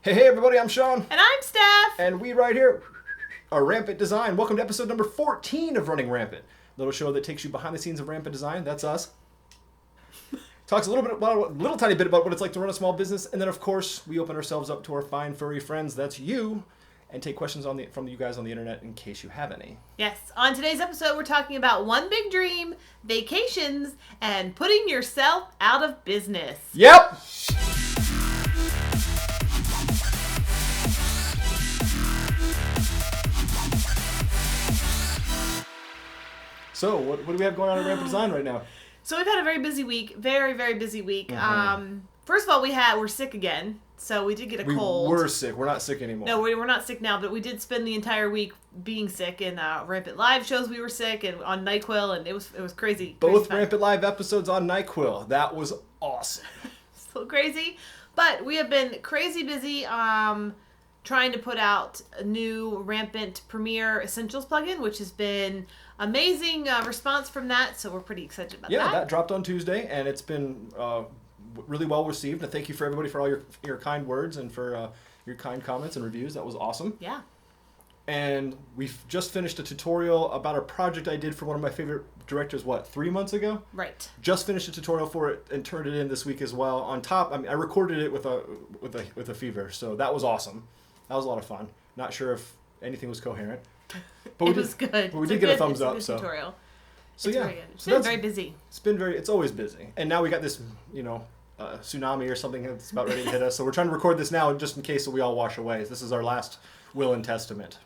Hey everybody, I'm Sean. And I'm Steph. And we right here are Rampant Design. Welcome to episode number 14 of Running Rampant. Little show that takes you behind the scenes of Rampant Design. That's us. Talks a little tiny bit about what it's like to run a small business. And then of course, we open ourselves up to our fine furry friends, that's you, and take questions from you guys on the internet in case you have any. Yes, on today's episode, we're talking about one big dream, vacations, and putting yourself out of business. Yep! So, what do we have going on at Rampant Design right now? So we've had a very busy week, very, very busy week. Mm-hmm. First of all, we're sick again, so we did get a cold. We were sick. We're not sick anymore. No, we're not sick now, but we did spend the entire week being sick. In Rampant Live shows, we were sick, and on NyQuil, and it was crazy. Both crazy Rampant Live episodes on NyQuil. That was awesome. So crazy, but we have been crazy busy. Trying to put out a new Rampant Premier Essentials plugin, which has been amazing response from that, so we're pretty excited about that. Yeah, that dropped on Tuesday, and it's been really well received. And thank you for everybody for all your kind words and for your kind comments and reviews. That was awesome. Yeah. And we've just finished a tutorial about a project I did for one of my favorite directors, 3 months ago? Right. Just finished a tutorial for it and turned it in this week as well. On top, I recorded it with a fever, so that was awesome. That was a lot of fun. Not sure if anything was coherent. But it was good. But we did get a thumbs up. So tutorial. So it's yeah, very good. It's been very busy. It's always busy. And now we got this, tsunami or something that's about ready to hit us. So we're trying to record this now just in case we all wash away. This is our last will and testament.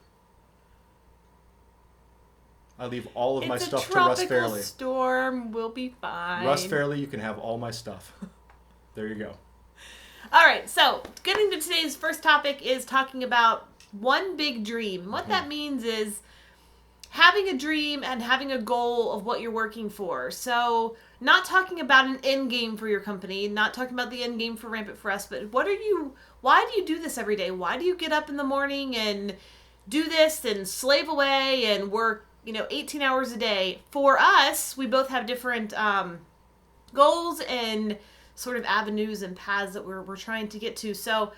I leave all of my stuff to Russ Fairley. It's a tropical storm. We'll be fine. Russ Fairley, you can have all my stuff. There you go. All right, so getting to today's first topic is talking about one big dream. What that means is having a dream and having a goal of what you're working for. So not talking about an end game for your company, not talking about the end game for Rampant for us, but why do you do this every day? Why do you get up in the morning and do this and slave away and work 18 hours a day? For us, we both have different goals and sort of avenues and paths that we're trying to get to. So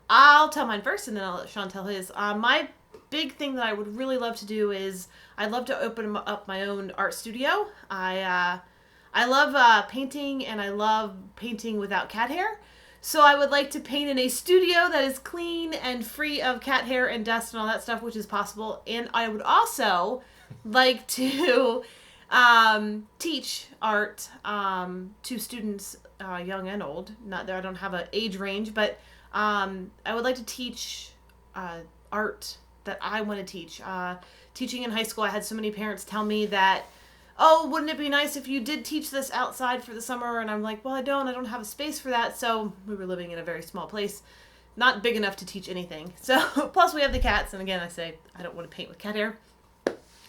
I'll tell mine first and then I'll let Sean tell his. My big thing that I would really love to do is I'd love to open up my own art studio. I love painting, and I love painting without cat hair. So I would like to paint in a studio that is clean and free of cat hair and dust and all that stuff, which is possible. And I would also like to teach art to students, young and old. Not that I don't have an age range, but I would like to teach art that I want to teach. Teaching in high school, I had so many parents tell me that, oh, wouldn't it be nice if you did teach this outside for the summer? And I'm like, well, I don't have a space for that. So we were living in a very small place, not big enough to teach anything. So plus we have the cats, and again, I say I don't want to paint with cat hair.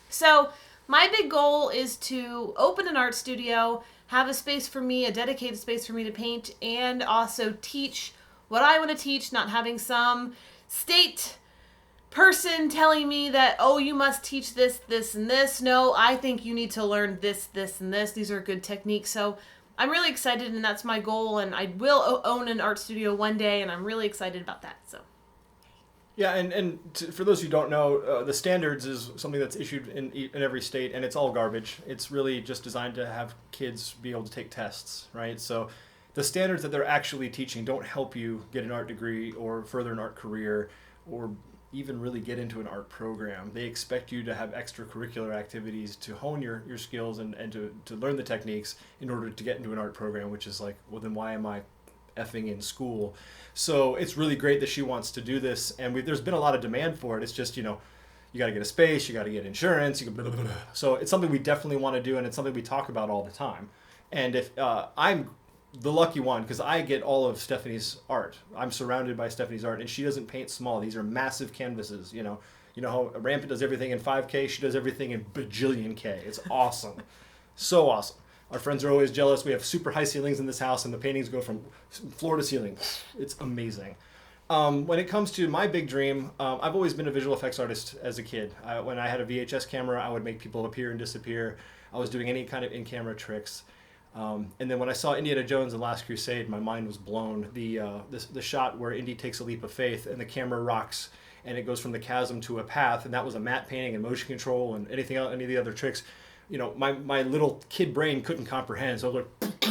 So my big goal is to open an art studio, have a space for me, a dedicated space for me to paint, and also teach what I want to teach, not having some state person telling me that, oh, you must teach this, this, and this. No, I think you need to learn this, this, and this. These are good techniques. So I'm really excited, and that's my goal, and I will own an art studio one day, and I'm really excited about that. So. Yeah, and for those who don't know, the standards is something that's issued in every state, and it's all garbage. It's really just designed to have kids be able to take tests, right? So the standards that they're actually teaching don't help you get an art degree or further an art career or even really get into an art program. They expect you to have extracurricular activities to hone your skills and to learn the techniques in order to get into an art program, which is like, well, then why am I effing in school? So it's really great that she wants to do this, and there's been a lot of demand for it. It's just, you got to get a space, you got to get insurance, blah, blah, blah. So it's something we definitely want to do, and it's something we talk about all the time. And if I'm the lucky one, because I get all of Stefanie's art. I'm surrounded by Stefanie's art, and she doesn't paint small. These are massive canvases. You know how Rampant does everything in 5K. She does everything in bajillion K. It's awesome, so awesome. Our friends are always jealous. We have super high ceilings in this house, and the paintings go from floor to ceiling. It's amazing. When it comes to my big dream, I've always been a visual effects artist as a kid. When I had a VHS camera, I would make people appear and disappear. I was doing any kind of in-camera tricks. And then when I saw Indiana Jones and Last Crusade, my mind was blown. The shot where Indy takes a leap of faith and the camera rocks and it goes from the chasm to a path, and that was a matte painting and motion control and anything else, any of the other tricks, my little kid brain couldn't comprehend. So I was like,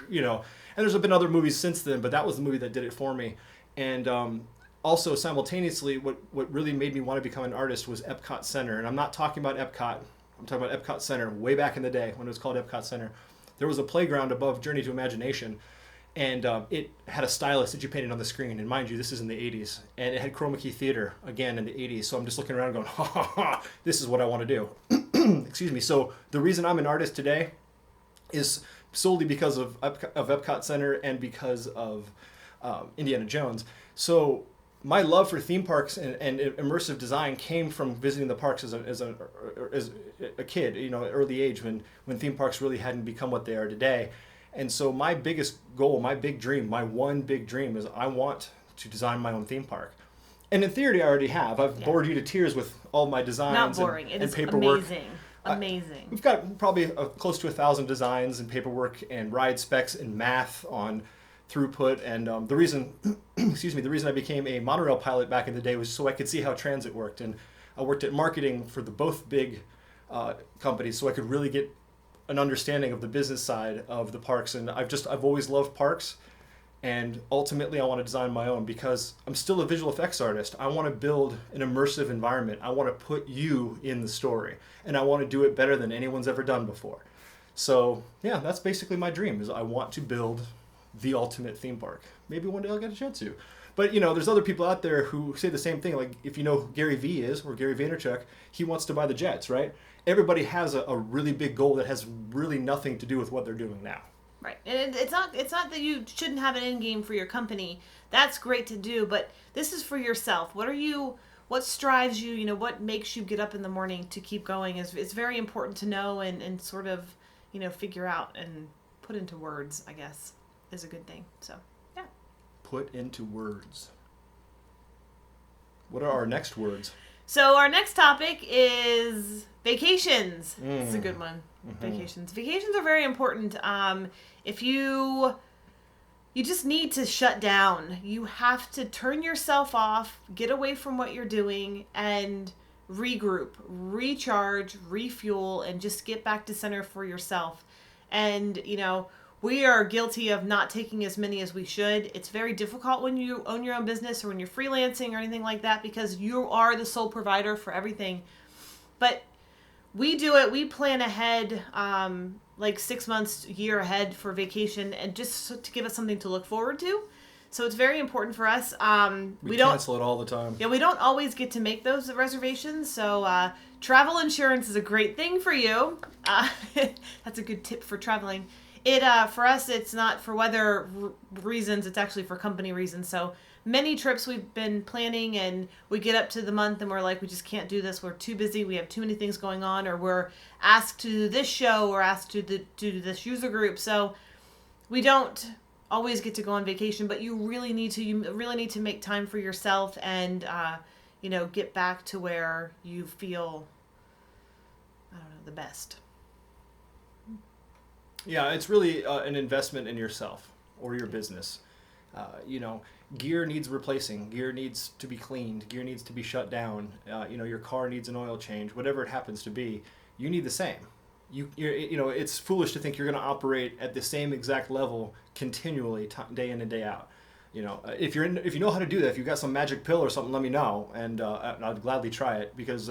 and there's been other movies since then, but that was the movie that did it for me. And also simultaneously, what really made me want to become an artist was Epcot Center. And I'm not talking about Epcot. I'm talking about Epcot Center way back in the day when it was called Epcot Center. There was a playground above Journey to Imagination, and it had a stylus that you painted on the screen. And mind you, this is in the 80s. And it had chroma key theater, again, in the 80s. So I'm just looking around going, ha, ha, ha, this is what I want to do. Excuse me. So the reason I'm an artist today is solely because of Epcot Center and because of Indiana Jones. So my love for theme parks and immersive design came from visiting the parks as a kid, at an early age when theme parks really hadn't become what they are today. And so my biggest goal, my big dream, my one big dream is I want to design my own theme park. And in theory, I already have. I've bored you to tears with all my designs Not boring. and It is paperwork. Amazing. We've got probably close to 1,000 designs and paperwork and ride specs and math on throughput. And the reason I became a monorail pilot back in the day was so I could see how transit worked. And I worked at marketing for both big companies, so I could really get an understanding of the business side of the parks. And I've always loved parks, and ultimately I want to design my own because I'm still a visual effects artist. I want to build an immersive environment. I want to put you in the story, and I want to do it better than anyone's ever done before. So yeah, that's basically my dream, is I want to build the ultimate theme park. Maybe one day I'll get a chance to. But there's other people out there who say the same thing. Like if you know who Gary V is, or Gary Vaynerchuk, he wants to buy the jets, right? Everybody has a really big goal that has really nothing to do with what they're doing now. Right. And it's not that you shouldn't have an end game for your company. That's great to do, but this is for yourself. What strives you, what makes you get up in the morning to keep going it's very important to know and sort of, figure out and put into words, I guess, is a good thing. So, yeah. Put into words. What are our next words? So our next topic is vacations. It's a good one. Mm-hmm. Vacations are very important. If you just need to shut down. You have to turn yourself off, get away from what you're doing, and regroup, recharge, refuel, and just get back to center for yourself. And, we are guilty of not taking as many as we should. It's very difficult when you own your own business or when you're freelancing or anything like that, because you are the sole provider for everything. But we do it. We plan ahead, like 6 months, a year ahead for vacation, and just to give us something to look forward to. So it's very important for us. We cancel it all the time. Yeah, we don't always get to make those reservations. So travel insurance is a great thing for you. That's a good tip for traveling. For us, it's not for weather reasons. It's actually for company reasons. So many trips we've been planning, and we get up to the month and we're like, we just can't do this. We're too busy. We have too many things going on, or we're asked to do this show or asked to do this user group. So we don't always get to go on vacation, but you really need to make time for yourself and, get back to where you feel, the best. Yeah, it's really an investment in yourself or your business. Gear needs replacing. Gear needs to be cleaned. Gear needs to be shut down. Your car needs an oil change. Whatever it happens to be, you need the same. It's foolish to think you're going to operate at the same exact level continually, day in and day out. If you know how to do that, if you've got some magic pill or something, let me know, and I'd gladly try it, because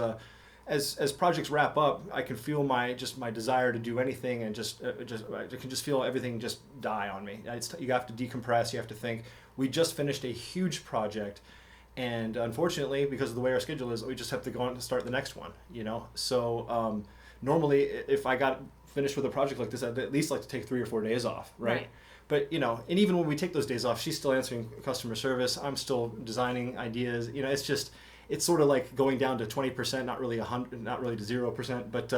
as projects wrap up, I can feel my desire to do anything, and I can just feel everything just die on me. You have to decompress. You have to think. We just finished a huge project, and unfortunately, because of the way our schedule is, we just have to go on and start the next one. So normally, if I got finished with a project like this, I'd at least like to take 3 or 4 days off, right? But and even when we take those days off, she's still answering customer service. I'm still designing ideas. It's sort of like going down to 20%, not really 100, not really to 0%, but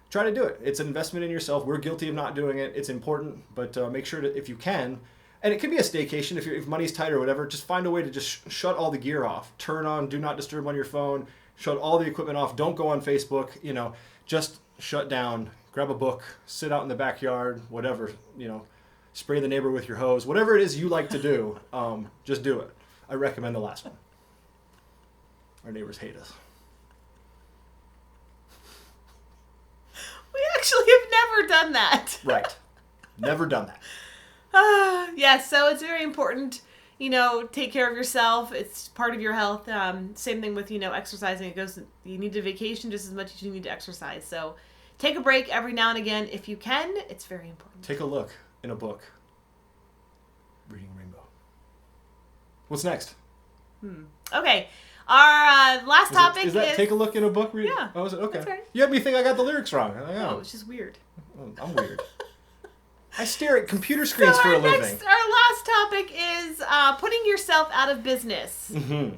try to do it. It's an investment in yourself. We're guilty of not doing it. It's important, but make sure that if you can, and it could be a staycation if money's tight or whatever, just find a way to just shut all the gear off. Turn on Do Not Disturb on your phone. Shut all the equipment off. Don't go on Facebook. Just shut down, grab a book, sit out in the backyard, whatever, spray the neighbor with your hose, whatever it is you like to do, just do it. I recommend the last one. Our neighbors hate us. We actually have never done that. Right. Never done that. Yes, so it's very important, take care of yourself. It's part of your health. Same thing with, exercising. You need to vacation just as much as you need to exercise. So take a break every now and again. If you can, it's very important. Take a look in a book. Reading Rainbow. What's next? Okay. Our last topic is that take a look in a book? Yeah. Oh, is it? Okay. That's right. You had me think I got the lyrics wrong. Oh, it's just weird. I'm weird. I stare at computer screens for a living. Our last topic is putting yourself out of business. Mm-hmm.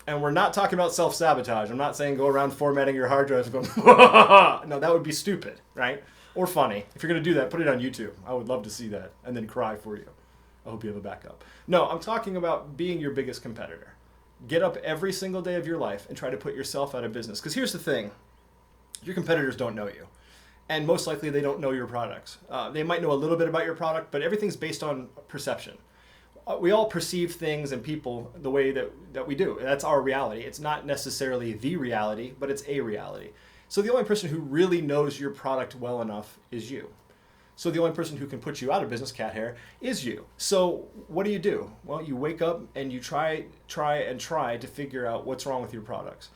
And we're not talking about self-sabotage. I'm not saying go around formatting your hard drives and go, no, that would be stupid, right? Or funny. If you're going to do that, put it on YouTube. I would love to see that and then cry for you. I hope you have a backup. No, I'm talking about being your biggest competitor. Get up every single day of your life and try to put yourself out of business. Because here's the thing. Your competitors don't know you. And most likely they don't know your products. They might know a little bit about your product, but everything's based on perception. We all perceive things and people the way that we do. That's our reality. It's not necessarily the reality, but it's a reality. So the only person who really knows your product well enough is you. So the only person who can put you out of business, cat hair, is you. So what do? Well, you wake up and you try to figure out what's wrong with your products.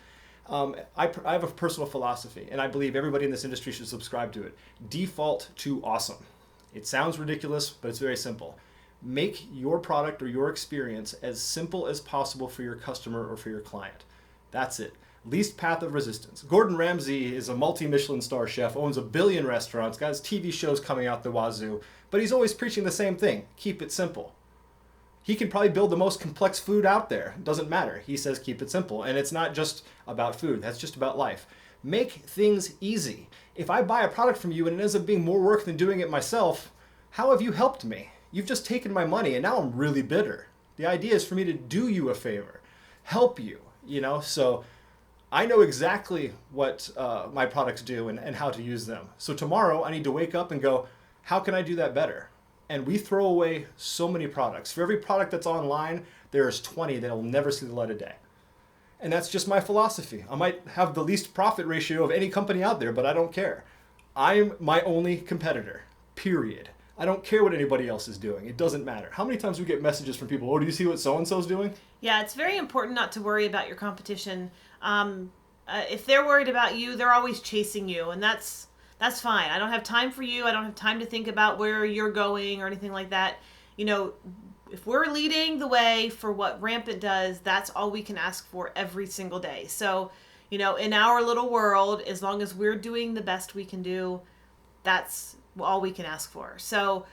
I have a personal philosophy, and I believe everybody in this industry should subscribe to it. Default to awesome. It sounds ridiculous, but it's very simple. Make your product or your experience as simple as possible for your customer or for your client. That's it. Least path of resistance. Gordon Ramsay is a multi-Michelin star chef, owns 1 billion restaurants, got his TV shows coming out the wazoo, but he's always preaching the same thing. Keep it simple. He can probably build the most complex food out there. It doesn't matter. He says keep it simple. And it's not just about food. That's just about life. Make things easy. If I buy a product from you and it ends up being more work than doing it myself, how have you helped me? You've just taken my money and now I'm really bitter. The idea is for me to do you a favor, help you, so I know exactly what my products do and how to use them. So tomorrow I need to wake up and go, how can I do that better? And we throw away so many products. For every product that's online, there's 20 that'll never see the light of day. And that's just my philosophy. I might have the least profit ratio of any company out there, but I don't care. I'm my only competitor, period. I don't care what anybody else is doing. It doesn't matter. How many times we get messages from people, do you see what so-and-so's doing? Yeah, it's very important not to worry about your competition. If they're worried about you, they're always chasing you, and that's fine. I don't have time for you. I don't have time to think about where you're going or anything like that. If we're leading the way for what Rampant does, that's all we can ask for every single day. So, in our little world, as long as we're doing the best we can do, that's all we can ask for. So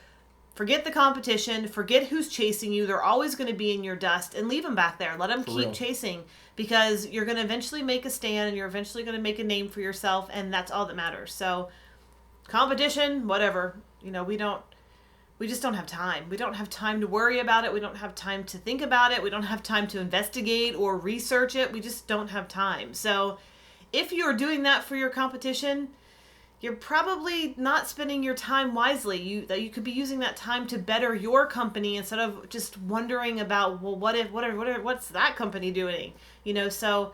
forget the competition, forget who's chasing you. They're always going to be in your dust, and leave them back there. Let them keep chasing, because you're going to eventually make a stand and you're eventually going to make a name for yourself, and that's all that matters. So competition, whatever, we just don't have time. We don't have time to worry about it. We don't have time to think about it. We don't have time to investigate or research it. We just don't have time. So if you're doing that for your competition, you're probably not spending your time wisely. You could be using that time to better your company instead of just wondering about, well, what's that company doing? So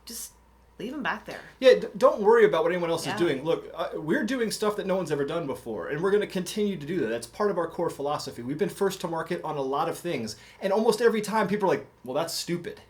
just leave them back there. Yeah, don't worry about what anyone else is doing. Look, we're doing stuff that no one's ever done before, and we're going to continue to do that. That's part of our core philosophy. We've been first to market on a lot of things, and almost every time people are like, well, that's stupid.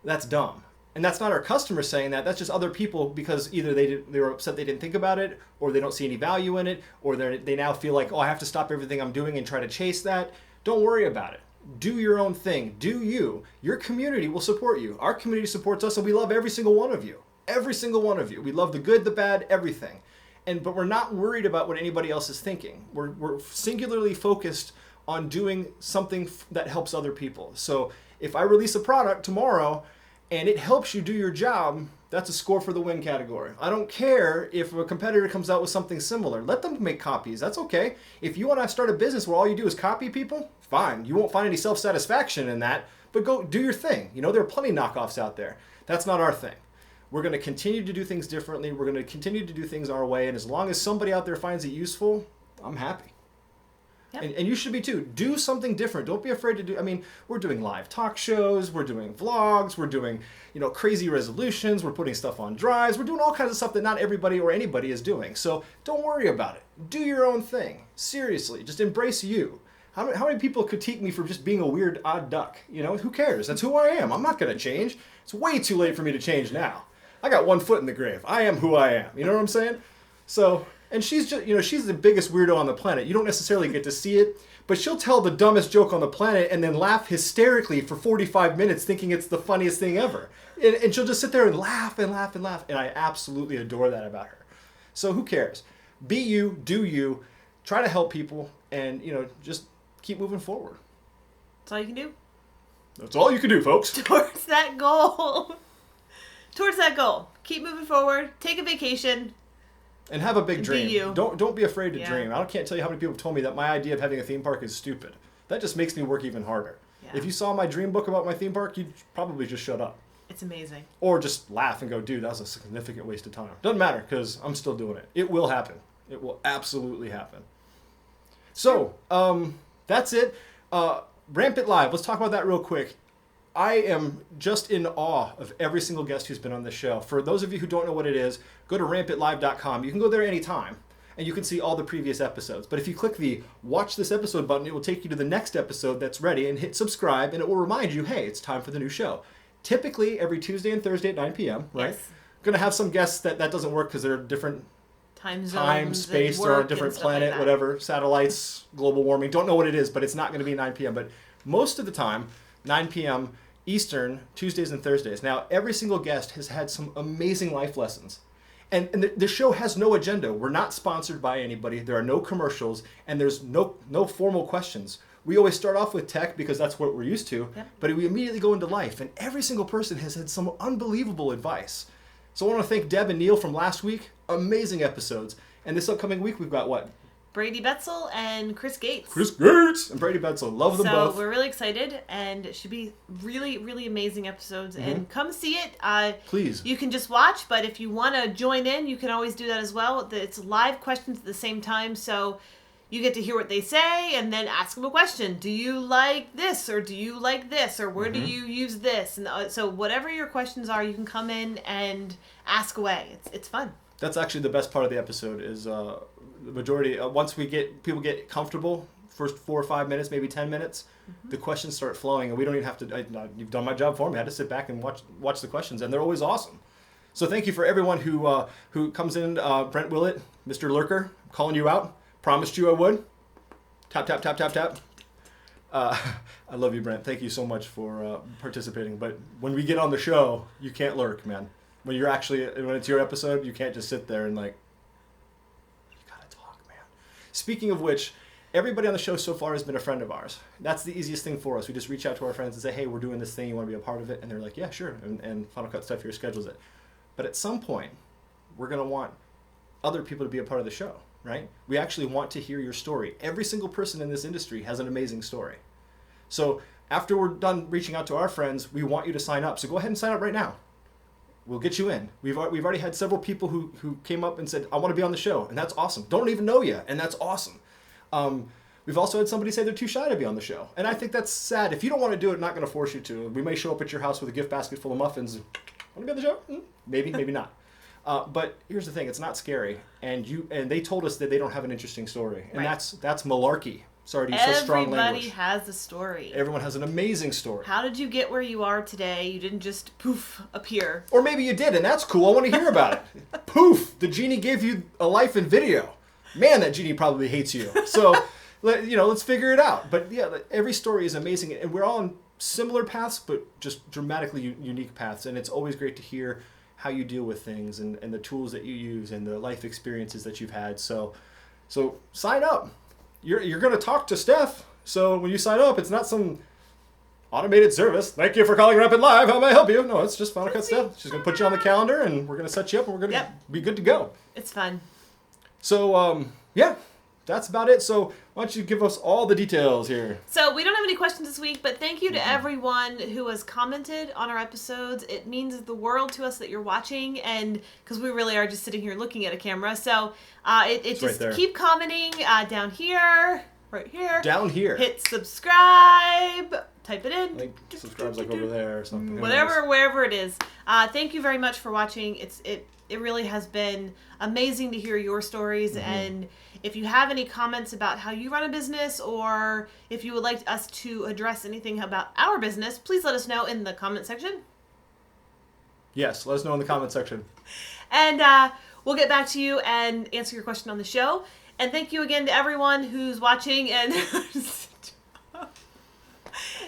That's dumb. And that's not our customers saying that. That's just other people, because either they were upset they didn't think about it, or they don't see any value in it, or they now feel like, I have to stop everything I'm doing and try to chase that. Don't worry about it. Do your own thing. Do you. Your community will support you. Our community supports us, and we love every single one of you. Every single one of you. We love the good, the bad, everything. But we're not worried about what anybody else is thinking. We're singularly focused on doing something that helps other people. So if I release a product tomorrow and it helps you do your job, that's a score for the win category. I don't care if a competitor comes out with something similar. Let them make copies. That's okay. If you want to start a business where all you do is copy people, fine. You won't find any self-satisfaction in that, but go do your thing. There are plenty of knockoffs out there. That's not our thing. We're going to continue to do things differently. We're going to continue to do things our way. And as long as somebody out there finds it useful, I'm happy. Yep. And you should be too. Do something different. Don't be afraid to do. I mean, we're doing live talk shows. We're doing vlogs. We're doing, crazy resolutions. We're putting stuff on drives. We're doing all kinds of stuff that not everybody or anybody is doing. So don't worry about it. Do your own thing. Seriously, just embrace you. How many people critique me for just being a weird, odd duck? Who cares? That's who I am. I'm not going to change. It's way too late for me to change now. I got one foot in the grave. I am who I am. You know what I'm saying? So... And she's just, she's the biggest weirdo on the planet. You don't necessarily get to see it, but she'll tell the dumbest joke on the planet and then laugh hysterically for 45 minutes thinking it's the funniest thing ever. And she'll just sit there and laugh and laugh and laugh. And I absolutely adore that about her. So who cares? Be you, do you, try to help people, and, just keep moving forward. That's all you can do. That's all you can do, folks. Towards that goal. Keep moving forward. Take a vacation. And have a big dream. Be you. Don't be afraid to dream. I can't tell you how many people have told me that my idea of having a theme park is stupid. That just makes me work even harder. Yeah. If you saw my dream book about my theme park, you'd probably just shut up. It's amazing. Or just laugh and go, dude, that was a significant waste of time. Doesn't matter, because I'm still doing it. It will happen. It will absolutely happen. So, that's it. Rampant Live. Let's talk about that real quick. I am just in awe of every single guest who's been on this show. For those of you who don't know what it is, go to rampantlive.com. You can go there anytime, and you can see all the previous episodes. But if you click the Watch This Episode button, it will take you to the next episode that's ready, and hit subscribe, and it will remind you, hey, it's time for the new show. Typically, every Tuesday and Thursday at 9 p.m., right? Yes. Going to have some guests that doesn't work because they're different time, space, or a different planet, like whatever, satellites, global warming. Don't know what it is, but it's not going to be 9 p.m. But most of the time, 9 p.m., Eastern, Tuesdays and Thursdays. Now, every single guest has had some amazing life lessons. And the show has no agenda. We're not sponsored by anybody. There are no commercials, and there's no formal questions. We always start off with tech because that's what we're used to, but we immediately go into life. And every single person has had some unbelievable advice. So I want to thank Deb and Neil from last week. Amazing episodes. And this upcoming week, we've got what? Brady Betzel and Chris Gates. Chris Gates and Brady Betzel. Love them both. So we're really excited, and it should be really, really amazing episodes. Mm-hmm. And come see it. Please. You can just watch, but if you want to join in, you can always do that as well. It's live questions at the same time, so you get to hear what they say and then ask them a question. Do you like this, or do you like this, or where do you use this? And so whatever your questions are, you can come in and ask away. It's fun. That's actually the best part of the episode is... the majority, once people get comfortable, first 4 or 5 minutes, maybe 10 minutes, the questions start flowing, and we don't even have to, you've done my job for me. I had to sit back and watch the questions, and they're always awesome. So thank you for everyone who comes in. Brent Willett, Mr. Lurker, I'm calling you out. Promised you I would. Tap, tap, tap, tap, tap. I love you, Brent. Thank you so much for participating. But when we get on the show, you can't lurk, man. When it's your episode, you can't just sit there and Speaking of which, everybody on the show so far has been a friend of ours. That's the easiest thing for us. We just reach out to our friends and say, hey, we're doing this thing. You want to be a part of it? And they're like, yeah, sure. And Final Cut Stuff here schedules it. But at some point, we're going to want other people to be a part of the show, right? We actually want to hear your story. Every single person in this industry has an amazing story. So after we're done reaching out to our friends, we want you to sign up. So go ahead and sign up right now. We'll get you in. We've already had several people who came up and said, I want to be on the show. And that's awesome. Don't even know you. And that's awesome. We've also had somebody say they're too shy to be on the show. And I think that's sad. If you don't want to do it, I'm not going to force you to. We may show up at your house with a gift basket full of muffins. Want to be on the show? Maybe, maybe not. But here's the thing. It's not scary. And they told us that they don't have an interesting story. And that's malarkey. Sorry to use such strong language. Everybody has a story. Everyone has an amazing story. How did you get where you are today? You didn't just poof appear. Or maybe you did, and that's cool. I want to hear about it. Poof! The genie gave you a life in video. Man, that genie probably hates you. So, let's figure it out. But yeah, every story is amazing, and we're all on similar paths, but just dramatically unique paths. And it's always great to hear how you deal with things and the tools that you use and the life experiences that you've had. So sign up. You're going to talk to Steph. So when you sign up, it's not some automated service. Thank you for calling Rampant Live. How may I help you? No, it's just Final Cut Steph. She's going to put you on the calendar, and we're going to set you up, and we're going to be good to go. It's fun. So, that's about it. So why don't you give us all the details here? So we don't have any questions this week, but thank you to everyone who has commented on our episodes. It means the world to us that you're watching, and because we really are just sitting here looking at a camera. So it's just right keep commenting down here, right here. Down here. Hit subscribe. Type it in. I think subscribe's like over there or something. Wherever it is. Thank you very much for watching. It really has been amazing to hear your stories. And if you have any comments about how you run a business, or if you would like us to address anything about our business, please let us know in the comment section. Yes, let us know in the comment section. And we'll get back to you and answer your question on the show. And thank you again to everyone who's watching and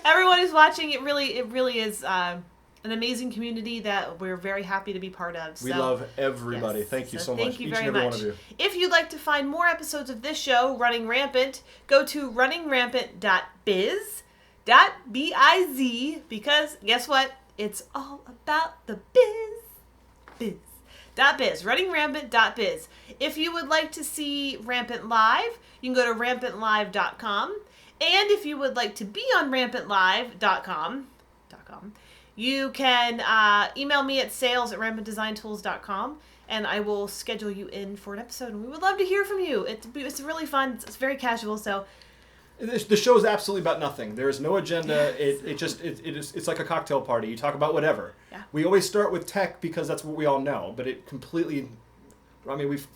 everyone who's watching. It really is an amazing community that we're very happy to be part of. We love everybody. Yes. Thank you so much. Thank you Each very and every much. One of you. If you'd like to find more episodes of this show, Running Rampant, go to runningrampant.biz, .biz, because guess what? It's all about the biz. .biz, runningrampant.biz. If you would like to see Rampant Live, you can go to rampantlive.com. And if you would like to be on rampantlive.com, you can email me at sales@rampantdesigntools.com, and I will schedule you in for an episode. And we would love to hear from you. It's really fun. It's very casual. So the show is absolutely about nothing. There is no agenda. It's like a cocktail party. You talk about whatever. Yeah. We always start with tech because that's what we all know. But it completely, I mean, they've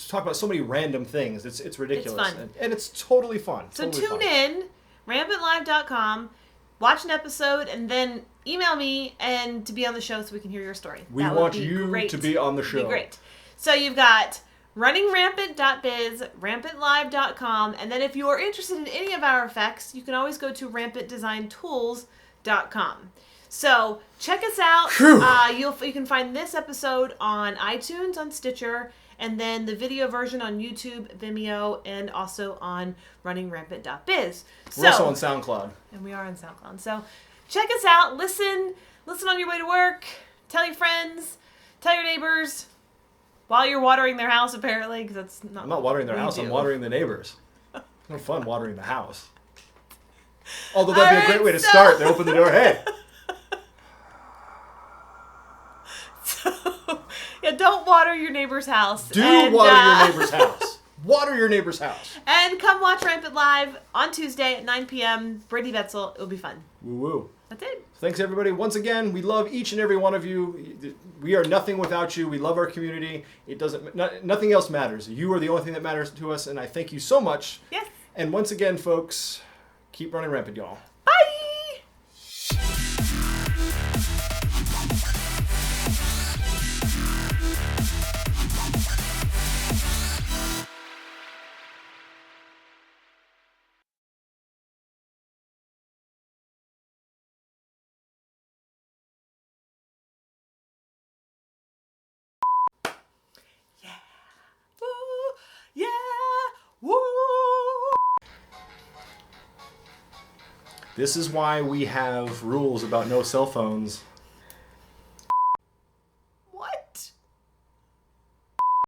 talked about so many random things. It's ridiculous. It's fun. And it's totally fun. So tune in, rampantlive.com, watch an episode, and then email me and to be on the show so we can hear your story. We want you to be on the show. That'd be great. So you've got runningrampant.biz, rampantlive.com, and then if you are interested in any of our effects, you can always go to rampantdesigntools.com. So check us out. You can find this episode on iTunes, on Stitcher, and then the video version on YouTube, Vimeo, and also on runningrampant.biz. We're also on SoundCloud. And we are on SoundCloud. So check us out. Listen on your way to work. Tell your friends. Tell your neighbors. While you're watering their house, apparently, because that's not. I'm not watering their house. do. I'm watering the neighbors. It's no fun watering the house. Although that'd be a great way to start. They open the door. Hey. Yeah, don't water your neighbor's house. Water your neighbor's house. Water your neighbor's house. And come watch Rampant Live on Tuesday at 9 p.m. Brittany Betzel. It'll be fun. Woo-woo. That's it. Thanks, everybody. Once again, we love each and every one of you. We are nothing without you. We love our community. Nothing else matters. You are the only thing that matters to us, and I thank you so much. Yes. And once again, folks, keep running rampant, y'all. Bye! Yeah, woo! This is why we have rules about no cell phones